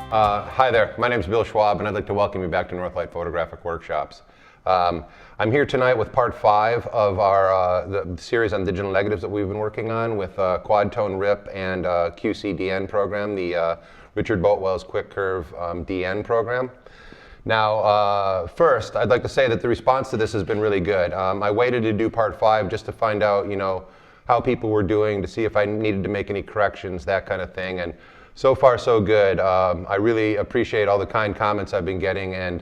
Hi there, my name is Bill Schwab and I'd like to welcome you back to Northlight Photographic Workshops. I'm here tonight with part 5 of our the series on digital negatives that we've been working on with Quad Tone RIP and QC DN program, the Richard Boatwell's Quickcurve DN program. Now, first, I'd like to say that the response to this has been really good. I waited to do part 5 just to find out, how people were doing, to see if I needed to make any corrections, that kind of thing. And so far, so good. I really appreciate all the kind comments I've been getting, and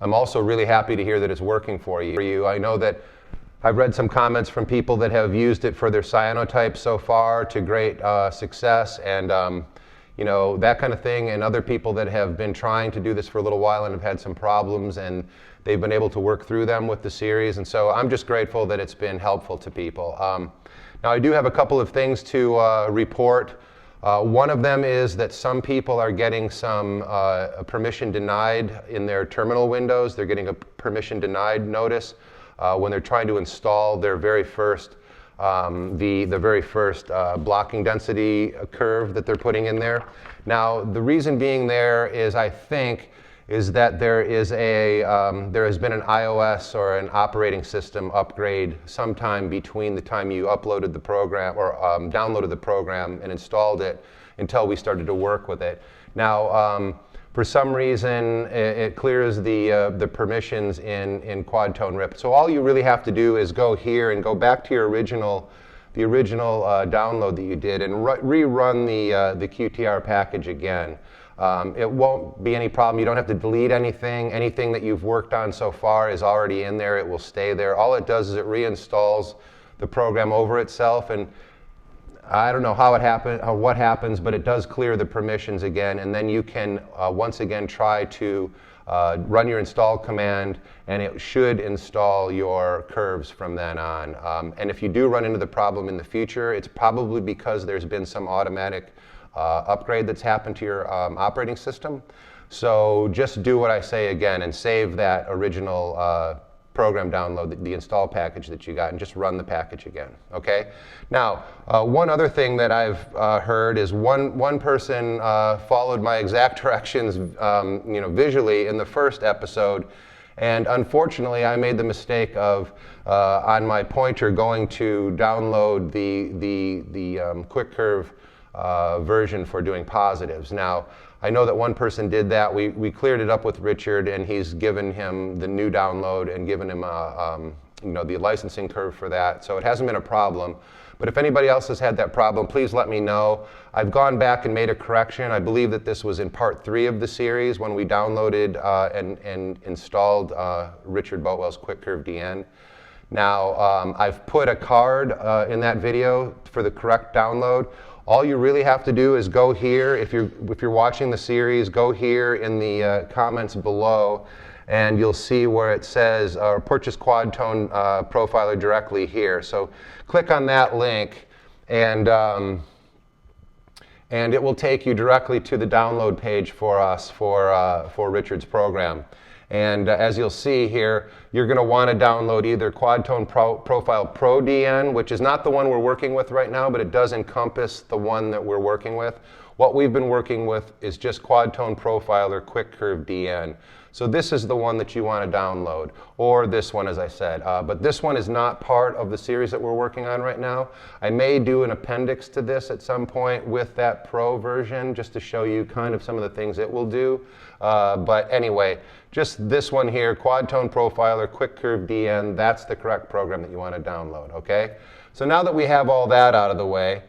I'm also really happy to hear that it's working for you. I know that I've read some comments from people that have used it for their cyanotypes so far to great success, and that kind of thing, and other people that have been trying to do this for a little while and have had some problems, and they've been able to work through them with the series, and so I'm just grateful that it's been helpful to people. Now, I do have a couple of things to report. One of them is that some people are getting some permission denied in their terminal windows. They're getting a permission denied notice when they're trying to install their very first, the very first blocking density curve that they're putting in there. Now, the reason being there is, I think, is that there has been an iOS or an operating system upgrade sometime between the time you uploaded the program or downloaded the program and installed it until we started to work with it. Now, for some reason, it clears the permissions in Quad Tone RIP. So all you really have to do is go here and go back to your the original download that you did and rerun the QTR package again. It won't be any problem. You don't have to delete anything. Anything that you've worked on so far is already in there. It will stay there. All it does is it reinstalls the program over itself, and I don't know what happens, but it does clear the permissions again, and then you can once again try to run your install command, and it should install your curves from then on. And if you do run into the problem in the future, it's probably because there's been some automatic upgrade that's happened to your operating system. So just do what I say again and save that original program download, the install package that you got, and just run the package again, okay? Now, one other thing that I've heard is one person followed my exact directions visually in the first episode, and unfortunately I made the mistake of on my pointer going to download the Quickcurve version for doing positives. Now, I know that one person did that. We cleared it up with Richard, and he's given him the new download and given him the licensing curve for that. So it hasn't been a problem. But if anybody else has had that problem, please let me know. I've gone back and made a correction. I believe that this was in part 3 of the series when we downloaded and installed Richard Boatwell's Quickcurve DN. Now, I've put a card in that video for the correct download. All you really have to do is go here. If you're watching the series, go here in the comments below, and you'll see where it says purchase Quad Tone Profiler directly here. So click on that link, and it will take you directly to the download page for us for Richard's program. And as you'll see here, you're going to want to download either Quad Tone Profile Pro DN, which is not the one we're working with right now, but it does encompass the one that we're working with. What we've been working with is just Quad Tone Profiler Quickcurve DN. So this is the one that you want to download, or this one, as I said. But this one is not part of the series that we're working on right now. I may do an appendix to this at some point with that Pro version, just to show you kind of some of the things it will do. But anyway, just this one here, Quad Tone Profiler Quickcurve DN, that's the correct program that you want to download, okay? So now that we have all that out of the way,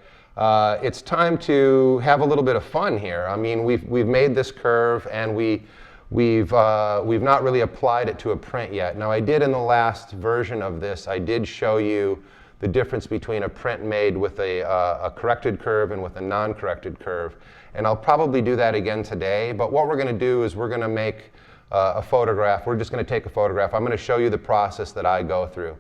it's time to have a little bit of fun here. I mean, we've made this curve, and we've not really applied it to a print yet. Now, I did in the last version of this, I did show you the difference between a print made with a corrected curve and with a non-corrected curve. And I'll probably do that again today, but what we're going to do is we're going to make a photograph. We're just going to take a photograph. I'm going to show you the process that I go through.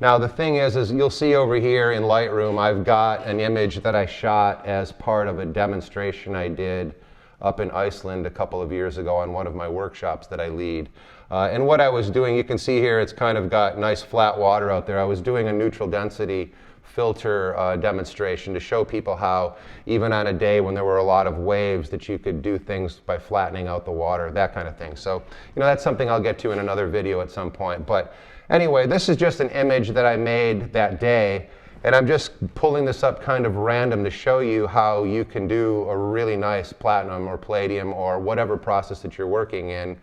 Now, the thing is you'll see over here in Lightroom, I've got an image that I shot as part of a demonstration I did up in Iceland a couple of years ago on one of my workshops that I lead. And what I was doing, you can see here, it's kind of got nice flat water out there. I was doing a neutral density filter demonstration to show people how even on a day when there were a lot of waves that you could do things by flattening out the water, that kind of thing. So, you know, that's something I'll get to in another video at some point. But anyway, this is just an image that I made that day, and I'm just pulling this up kind of random to show you how you can do a really nice platinum or palladium or whatever process that you're working in.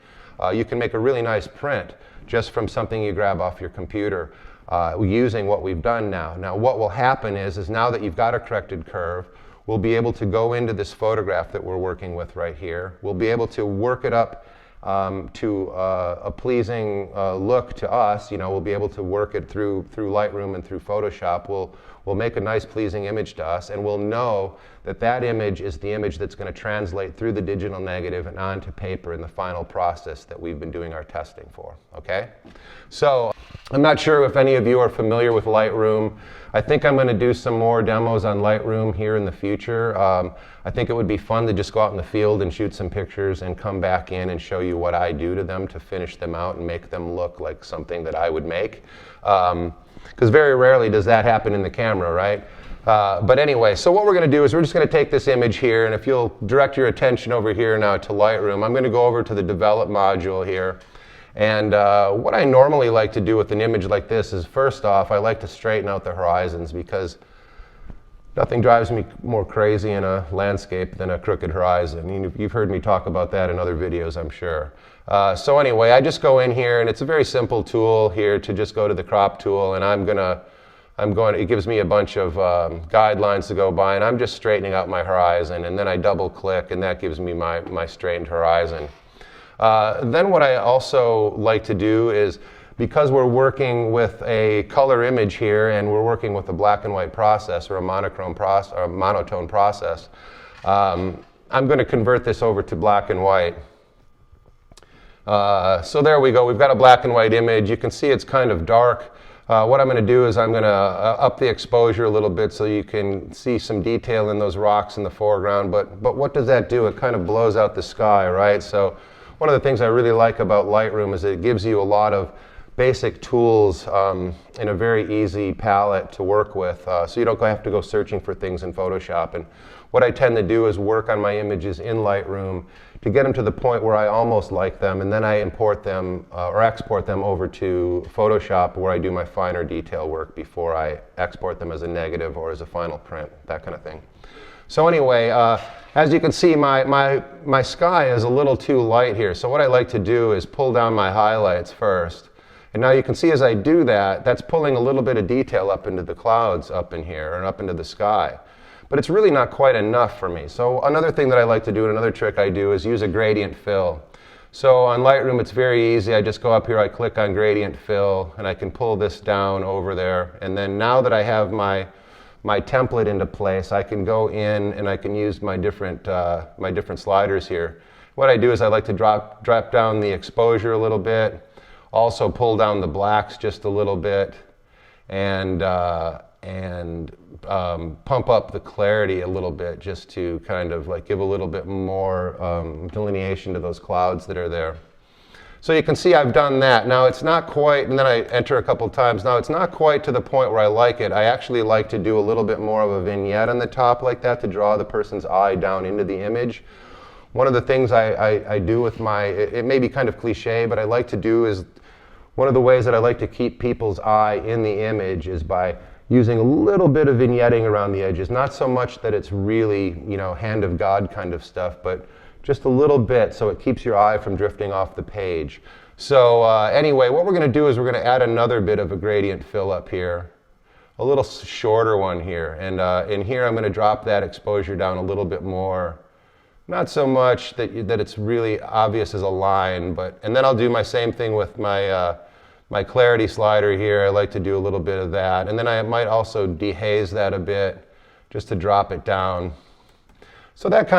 You can make a really nice print just from something you grab off your computer using what we've done now. Now what will happen is now that you've got a corrected curve, we'll be able to go into this photograph that we're working with right here. We'll be able to work it up to a pleasing look to us. You know, we'll be able to work it through Lightroom and through Photoshop. We'll make a nice pleasing image to us, and we'll know that that image is the image that's going to translate through the digital negative and onto paper in the final process that we've been doing our testing for. Okay? So I'm not sure if any of you are familiar with Lightroom. I think I'm going to do some more demos on Lightroom here in the future. I think it would be fun to just go out in the field and shoot some pictures and come back in and show you what I do to them to finish them out and make them look like something that I would make. Because very rarely does that happen in the camera, right? But anyway, so what we're going to do is we're just going to take this image here, and if you'll direct your attention over here now to Lightroom, I'm going to go over to the Develop module here. And what I normally like to do with an image like this is, first off, I like to straighten out the horizons, because nothing drives me more crazy in a landscape than a crooked horizon. You've heard me talk about that in other videos, I'm sure. So anyway, I just go in here, and it's a very simple tool here to just go to the crop tool, and it gives me a bunch of guidelines to go by, and I'm just straightening out my horizon, and then I double click, and that gives me my straightened horizon. Then what I also like to do is, because we're working with a color image here and we're working with a black and white process or a monochrome process or a monotone process, I'm going to convert this over to black and white. So there we go. We've got a black and white image. You can see it's kind of dark. What I'm going to do is I'm going to up the exposure a little bit so you can see some detail in those rocks in the foreground. But what does that do? It kind of blows out the sky, right? So one of the things I really like about Lightroom is it gives you a lot of basic tools in a very easy palette to work with, so you don't have to go searching for things in Photoshop. And what I tend to do is work on my images in Lightroom to get them to the point where I almost like them, and then I import them or export them over to Photoshop, where I do my finer detail work before I export them as a negative or as a final print, that kind of thing. So anyway, as you can see, my sky is a little too light here, so what I like to do is pull down my highlights first. And now you can see as I do that, that's pulling a little bit of detail up into the clouds up in here and up into the sky. But it's really not quite enough for me. So another thing that I like to do, and another trick I do, is use a gradient fill. So on Lightroom it's very easy. I just go up here, I click on gradient fill, and I can pull this down over there. And then now that I have my template into place, I can go in and I can use my different sliders here. What I do is I like to drop down the exposure a little bit, also pull down the blacks just a little bit, and pump up the clarity a little bit, just to kind of like give a little bit more delineation to those clouds that are there. So you can see I've done that. Now it's not quite, and then I enter a couple times. Now it's not quite to the point where I like it. I actually like to do a little bit more of a vignette on the top like that to draw the person's eye down into the image. One of the things I do with it may be kind of cliche, but I like to do is, one of the ways that I like to keep people's eye in the image is by using a little bit of vignetting around the edges. Not so much that it's really, you know, hand of God kind of stuff, but just a little bit so it keeps your eye from drifting off the page. So anyway, what we're going to do is we're going to add another bit of a gradient fill up here, a little shorter one here. And in here I'm going to drop that exposure down a little bit more. Not so much that it's really obvious as a line, and then I'll do my same thing with my clarity slider here. I like to do a little bit of that. And then I might also dehaze that a bit just to drop it down. So that's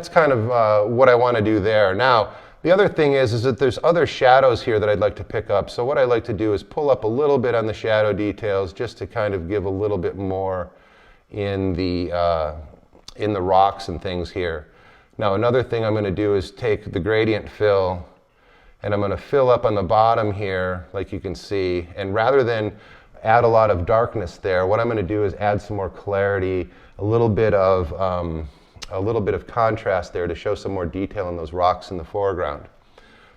kind of what I want to do there. Now, the other thing is that there's other shadows here that I'd like to pick up. So what I like to do is pull up a little bit on the shadow details just to kind of give a little bit more in the rocks and things here. Now, another thing I'm going to do is take the gradient fill, and I'm going to fill up on the bottom here, like you can see. And rather than, add a lot of darkness there. What I'm going to do is add some more clarity, a little bit of contrast there to show some more detail in those rocks in the foreground.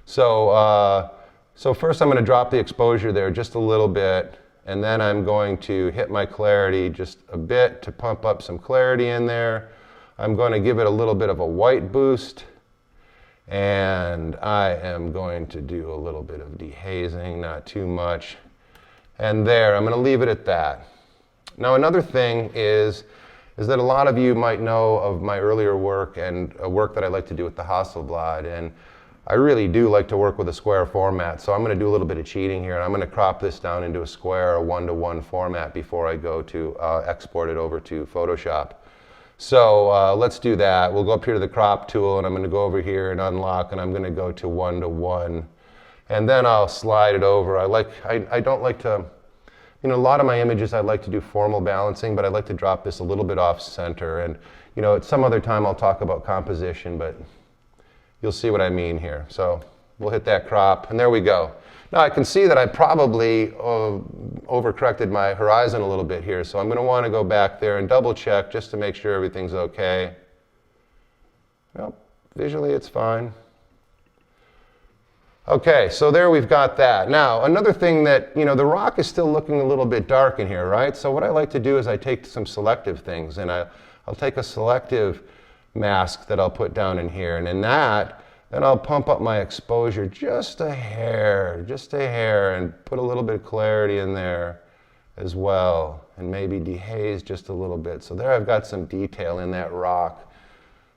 So, so first I'm going to drop the exposure there just a little bit, and then I'm going to hit my clarity just a bit to pump up some clarity in there. I'm going to give it a little bit of a white boost, and I am going to do a little bit of dehazing, not too much. And there, I'm going to leave it at that. Now another thing is that a lot of you might know of my earlier work and a work that I like to do with the Hasselblad, and I really do like to work with a square format, so I'm going to do a little bit of cheating here, and I'm going to crop this down into a square, a 1:1 format before I go to export it over to Photoshop. So let's do that. We'll go up here to the crop tool, and I'm going to go over here and unlock, and I'm going to go to 1:1, and then I'll slide it over. I don't like to, you know, a lot of my images I like to do formal balancing, but I like to drop this a little bit off center, and you know, at some other time I'll talk about composition, but you'll see what I mean here. So we'll hit that crop, and there we go. Now I can see that I probably overcorrected my horizon a little bit here, so I'm going to want to go back there and double check just to make sure everything's okay. Well, visually it's fine. Okay, so there we've got that. Now another thing that, you know, the rock is still looking a little bit dark in here, right? So what I like to do is I take some selective things, and I'll take a selective mask that I'll put down in here, and in that, then I'll pump up my exposure just a hair, and put a little bit of clarity in there as well, and maybe dehaze just a little bit. So there I've got some detail in that rock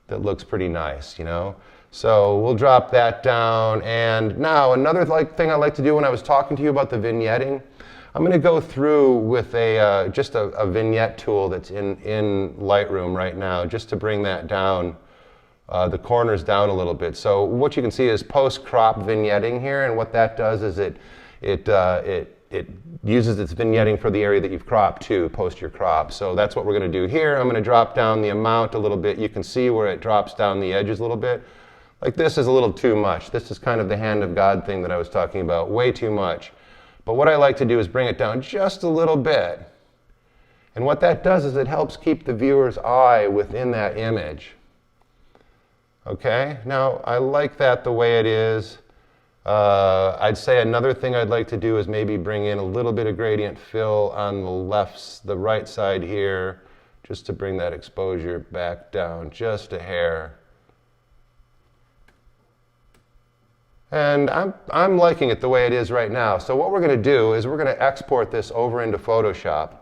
that looks pretty nice, you know. So we'll drop that down, and now another thing I like to do when I was talking to you about the vignetting, I'm going to go through with just a vignette tool that's in Lightroom right now, just to bring that down, the corners down a little bit. So what you can see is post-crop vignetting here, and what that does is it uses its vignetting for the area that you've cropped to, post your crop. So that's what we're going to do here. I'm going to drop down the amount a little bit. You can see where it drops down the edges a little bit. Like this is a little too much. This is kind of the hand of God thing that I was talking about, way too much. But what I like to do is bring it down just a little bit. And what that does is it helps keep the viewer's eye within that image. Okay, now I like that the way it is. I'd say another thing I'd like to do is maybe bring in a little bit of gradient fill on the right side here, just to bring that exposure back down just a hair. And I'm liking it the way it is right now. So what we're going to do is we're going to export this over into Photoshop.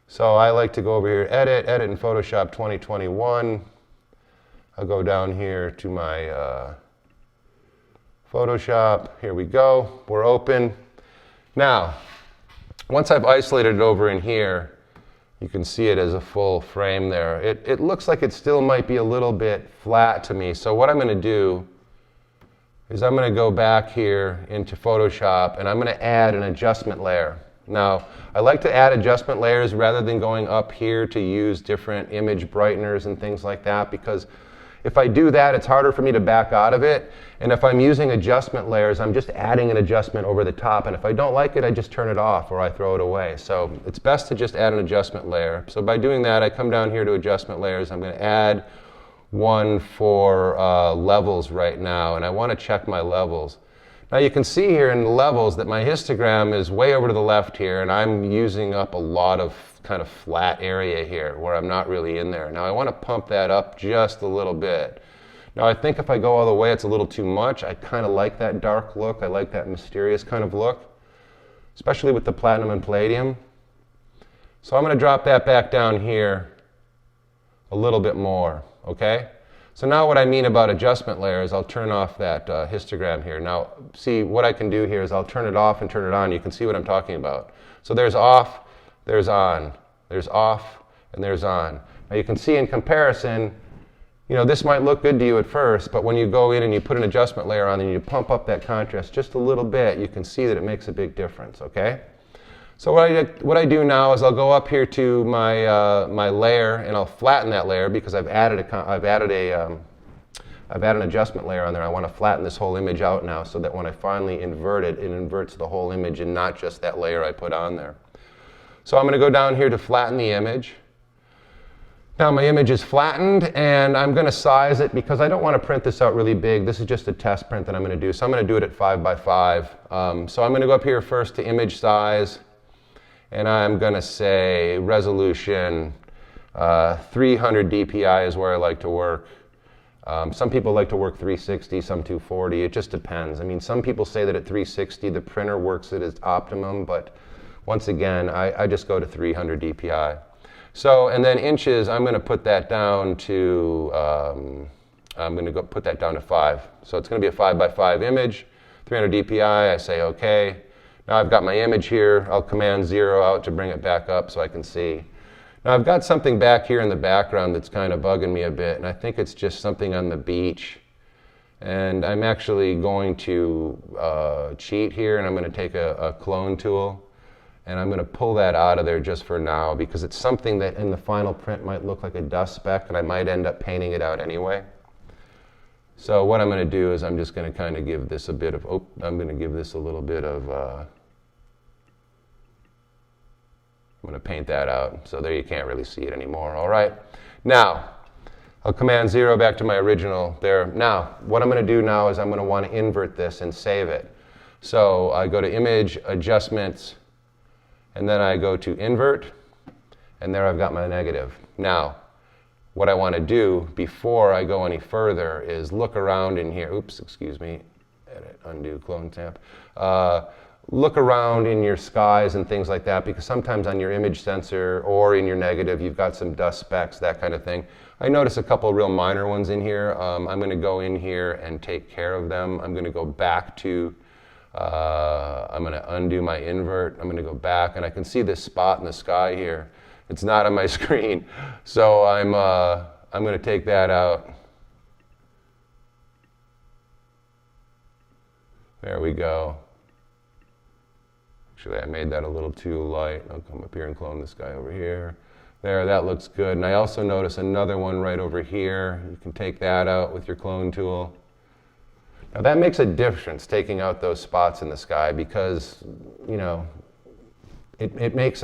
So I like to go over here, edit in Photoshop 2021. I'll go down here to my Photoshop. Here we go. We're open. Now, once I've isolated it over in here, you can see it as a full frame there. It looks like it still might be a little bit flat to me. So what I'm going to do is I'm going to go back here into Photoshop, and I'm going to add an adjustment layer. Now, I like to add adjustment layers rather than going up here to use different image brighteners and things like that, because if I do that, it's harder for me to back out of it. And if I'm using adjustment layers, I'm just adding an adjustment over the top. And if I don't like it, I just turn it off or I throw it away. So it's best to just add an adjustment layer. So by doing that, I come down here to adjustment layers. I'm going to add one for levels right now, and I want to check my levels. Now you can see here in the levels that my histogram is way over to the left here, and I'm using up a lot of kind of flat area here where I'm not really in there. Now I want to pump that up just a little bit. Now I think if I go all the way, it's a little too much. I kind of like that dark look. I like that mysterious kind of look, especially with the platinum and palladium. So I'm going to drop that back down here a little bit more. Okay, so now what I mean about adjustment layers, I'll turn off that histogram here. Now, see, what I can do here is I'll turn it off and turn it on. You can see what I'm talking about. So there's off, there's on, there's off, and there's on. Now you can see in comparison, you know, this might look good to you at first, but when you go in and you put an adjustment layer on and you pump up that contrast just a little bit, you can see that it makes a big difference, okay? So what I do now is I'll go up here to my my layer, and I'll flatten that layer because I've added an adjustment layer on there. I want to flatten this whole image out now so that when I finally invert it, it inverts the whole image and not just that layer I put on there. So I'm going to go down here to flatten the image. Now my image is flattened, and I'm going to size it because I don't want to print this out really big. This is just a test print that I'm going to do. So I'm going to do it at 5 by 5. So I'm going to go up here first to image size, and I'm going to say resolution 300 dpi is where I like to work. Some people like to work 360, some 240. It just depends. I mean, some people say that at 360 the printer works at its optimum, but once again, I just go to 300 dpi. So, and then inches, I'm going to put that down to, put that down to 5. So it's going to be a 5 by 5 image, 300 dpi. I say OK. Now I've got my image here. I'll Command 0 out to bring it back up so I can see. Now I've got something back here in the background that's kind of bugging me a bit, and I think it's just something on the beach. And I'm actually going to cheat here, and I'm going to take a clone tool. And I'm going to pull that out of there just for now because it's something that in the final print might look like a dust speck, and I might end up painting it out anyway. So what I'm going to do is I'm just going to kind of give this a bit of, I'm going to give this a little bit of, I'm going to paint that out. So there you can't really see it anymore. All right. Now, I'll Command 0 back to my original there. Now, what I'm going to do now is I'm going to want to invert this and save it. So I go to Image, Adjustments, and then I go to Invert, and there I've got my negative. Now, what I want to do before I go any further is look around in here. Oops, excuse me. Edit, undo, clone tab. Look around in your skies and things like that, because sometimes on your image sensor or in your negative, you've got some dust specks, that kind of thing. I notice a couple real minor ones in here. I'm going to go in here and take care of them. I'm going to go back to I'm going to undo my invert. I'm going to go back, and I can see this spot in the sky here. It's not on my screen, so I'm going to take that out. There we go. Actually, I made that a little too light. I'll come up here and clone this guy over here. There, that looks good. And I also notice another one right over here. You can take that out with your clone tool. Now that makes a difference, taking out those spots in the sky, because, you know, it makes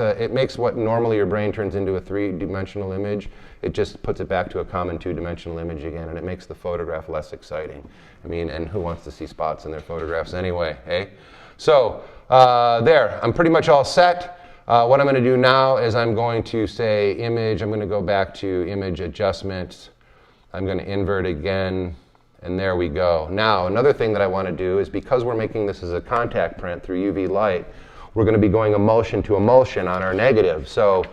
what normally your brain turns into a 3-dimensional image, it just puts it back to a common 2-dimensional image again, and it makes the photograph less exciting. I mean, and who wants to see spots in their photographs anyway, eh? So there, I'm pretty much all set. What I'm going to do now is I'm going to say Image. I'm going to go back to Image Adjustments. I'm going to invert again. And there we go. Now, another thing that I want to do is, because we're making this as a contact print through UV light, we're going to be going emulsion to emulsion on our negative. So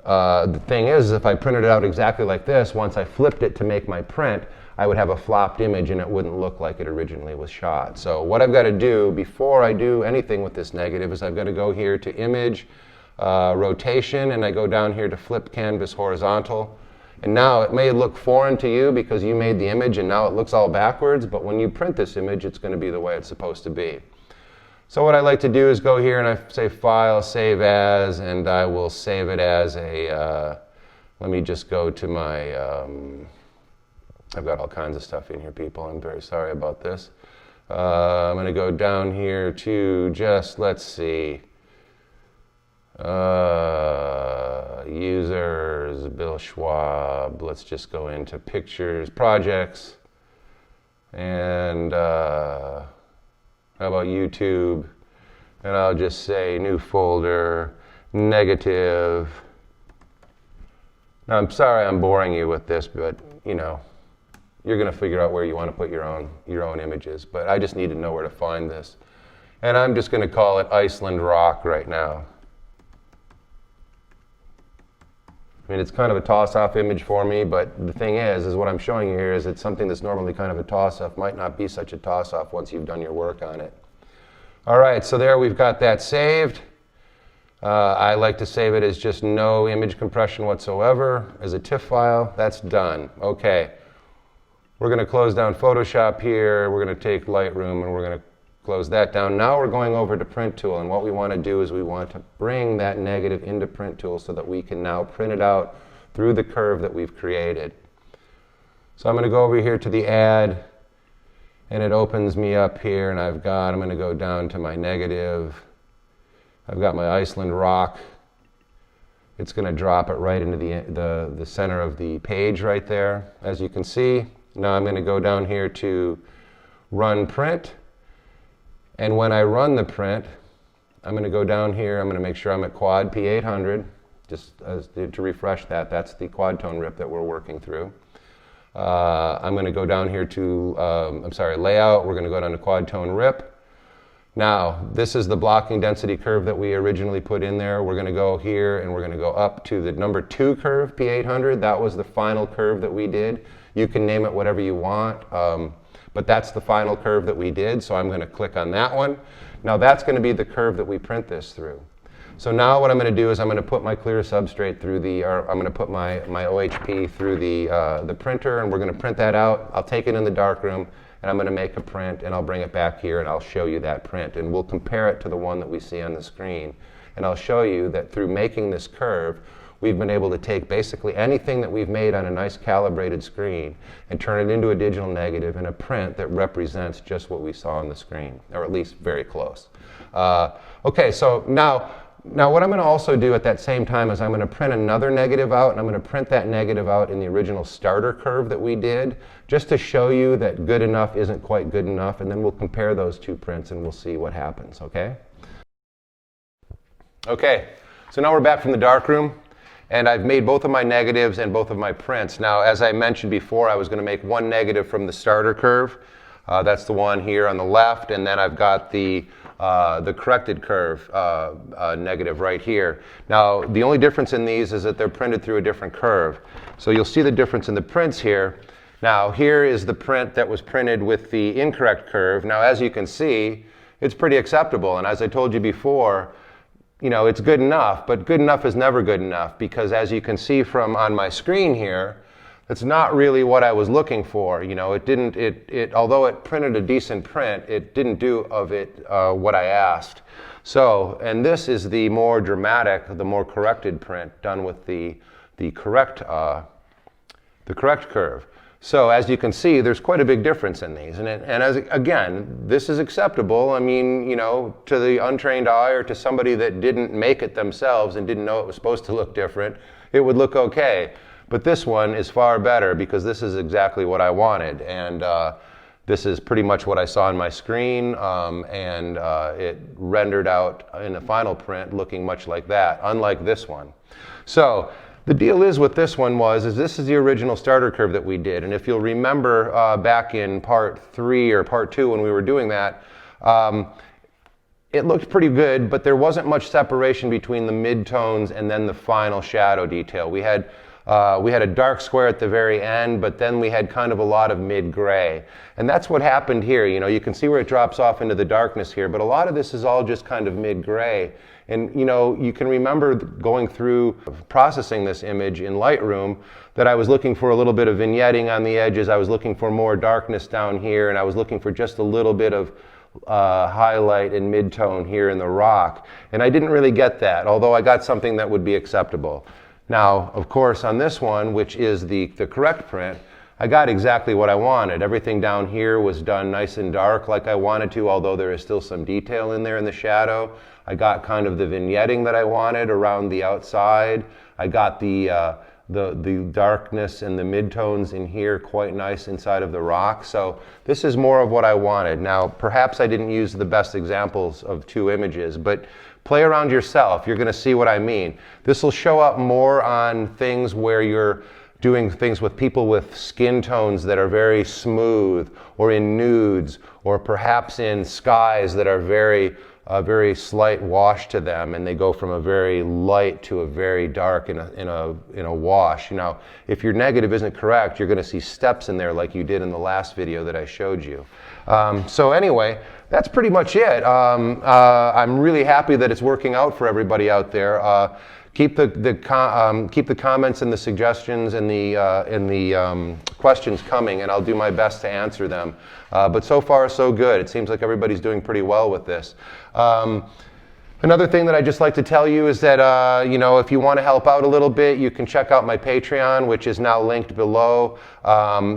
the thing is, if I printed it out exactly like this, once I flipped it to make my print, I would have a flopped image and it wouldn't look like it originally was shot. So what I've got to do before I do anything with this negative is I've got to go here to Image, Rotation, and I go down here to Flip Canvas Horizontal. And now it may look foreign to you because you made the image and now it looks all backwards, but when you print this image, it's going to be the way it's supposed to be. So what I like to do is go here and I say File, Save As, and I will save it as a, let me just go to my, I've got all kinds of stuff in here, people. I'm very sorry about this. I'm going to go down here to just, let's see, users, Bill Schwab. Let's just go into pictures, projects, and how about YouTube? And I'll just say new folder, negative. Now I'm sorry I'm boring you with this, but you know, you're going to figure out where you want to put your own images. But I just need to know where to find this. And I'm just going to call it Iceland Rock right now. I mean, it's kind of a toss-off image for me, but the thing is what I'm showing you here is it's something that's normally kind of a toss-off, might not be such a toss-off once you've done your work on it. All right, so there we've got that saved. I like to save it as just no image compression whatsoever, as a TIFF file. That's done. Okay. We're going to close down Photoshop here. We're going to take Lightroom and we're going to close that down. Now we're going over to Print Tool, and what we want to do is we want to bring that negative into Print Tool so that we can now print it out through the curve that we've created. So I'm going to go over here to the Add, and it opens me up here, and I'm going to go down to my negative. I've got my Iceland Rock, it's going to drop it right into the center of the page right there, as you can see. Now I'm going to go down here to run print, and when I run the print, I'm going to go down here, I'm going to make sure I'm at quad P800, just to refresh that. That's the quad tone rip that we're working through. I'm going to go down here to, layout. We're going to go down to quad tone rip. Now, this is the blocking density curve that we originally put in there. We're going to go here and we're going to go up to the number 2 curve, P800. That was the final curve that we did. You can name it whatever you want, but that's the final curve that we did, so I'm going to click on that one. Now, that's going to be the curve that we print this through. So now what I'm going to do is I'm going to put my clear substrate through I'm going to put my OHP through the printer, and we're going to print that out. I'll take it in the darkroom, and I'm going to make a print, and I'll bring it back here, and I'll show you that print, and we'll compare it to the one that we see on the screen. And I'll show you that through making this curve, we've been able to take basically anything that we've made on a nice calibrated screen and turn it into a digital negative in a print that represents just what we saw on the screen, or at least very close. Okay, so now what I'm going to also do at that same time is I'm going to print another negative out, and I'm going to print that negative out in the original starter curve that we did, just to show you that good enough isn't quite good enough, and then we'll compare those two prints and we'll see what happens, okay? Okay, so now we're back from the darkroom, and I've made both of my negatives and both of my prints. Now, as I mentioned before, I was going to make one negative from the starter curve. That's the one here on the left, and then I've got the corrected curve negative right here. Now, the only difference in these is that they're printed through a different curve. So you'll see the difference in the prints here. Now, here is the print that was printed with the incorrect curve. Now, as you can see, it's pretty acceptable. And as I told you before, you know, it's good enough, but good enough is never good enough, because as you can see from on my screen here, it's not really what I was looking for. You know, although it printed a decent print, it didn't do of it what I asked. So, and this is the more dramatic, the more corrected print done with the correct curve. So as you can see, there's quite a big difference in these. Again, this is acceptable. I mean, you know, to the untrained eye or to somebody that didn't make it themselves and didn't know it was supposed to look different, it would look okay. But this one is far better because this is exactly what I wanted. And this is pretty much what I saw on my screen. It rendered out in the final print looking much like that, unlike this one. So the deal is with this one is this is the original starter curve that we did. And if you'll remember back in part 3 or part 2 when we were doing that, it looked pretty good, but there wasn't much separation between the midtones and then the final shadow detail. We had a dark square at the very end, but then we had kind of a lot of mid-gray. And that's what happened here. You know, you can see where it drops off into the darkness here, but a lot of this is all just kind of mid-gray. And you know, you can remember going through processing this image in Lightroom that I was looking for a little bit of vignetting on the edges. I was looking for more darkness down here, and I was looking for just a little bit of highlight and mid-tone here in the rock. And I didn't really get that, although I got something that would be acceptable. Now, of course, on this one, which is the correct print, I got exactly what I wanted. Everything down here was done nice and dark like I wanted to, although there is still some detail in there in the shadow. I got kind of the vignetting that I wanted around the outside. I got the darkness and the midtones in here quite nice inside of the rock. So this is more of what I wanted. Now, perhaps I didn't use the best examples of 2 images, but play around yourself. You're going to see what I mean. This will show up more on things where you're doing things with people with skin tones that are very smooth, or in nudes, or perhaps in skies that are very slight wash to them, and they go from a very light to a very dark in a wash. You know, if your negative isn't correct, you're going to see steps in there like you did in the last video that I showed you. So anyway, that's pretty much it. I'm really happy that it's working out for everybody out there. Keep the comments and the suggestions and the questions coming, and I'll do my best to answer them. But so far, so good. It seems like everybody's doing pretty well with this. Another thing that I'd just like to tell you is that, you know, if you want to help out a little bit, you can check out my Patreon, which is now linked below.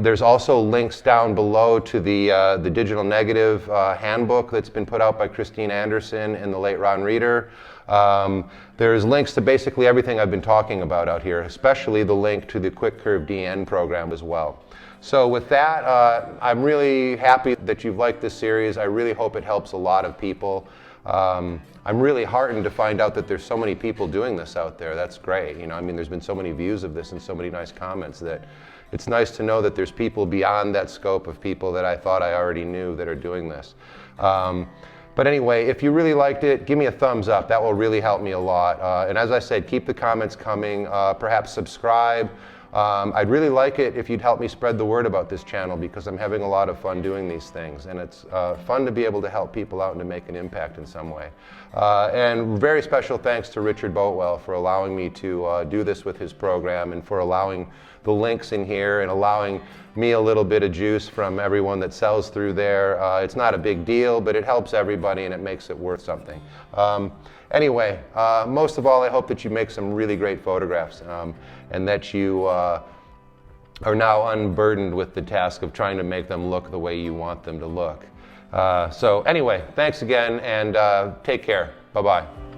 There's also links down below to the digital negative handbook that's been put out by Christina Anderson in the late Ron Reader. There's links to basically everything I've been talking about out here, especially the link to the Quickcurve DN program as well. So with that, I'm really happy that you've liked this series. I really hope it helps a lot of people. I'm really heartened to find out that there's so many people doing this out there. That's great. You know, I mean, there's been so many views of this and so many nice comments that it's nice to know that there's people beyond that scope of people that I thought I already knew that are doing this. But anyway, if you really liked it, give me a thumbs up. That will really help me a lot. And as I said, keep the comments coming. Perhaps subscribe. I'd really like it if you'd help me spread the word about this channel, because I'm having a lot of fun doing these things, and it's fun to be able to help people out and to make an impact in some way. And very special thanks to Richard Boatwell for allowing me to do this with his program, and for allowing the links in here and allowing me a little bit of juice from everyone that sells through there. It's not a big deal, but it helps everybody and it makes it worth something. Anyway, most of all, I hope that you make some really great photographs, and that you are now unburdened with the task of trying to make them look the way you want them to look. So anyway, thanks again, and take care. Bye-bye.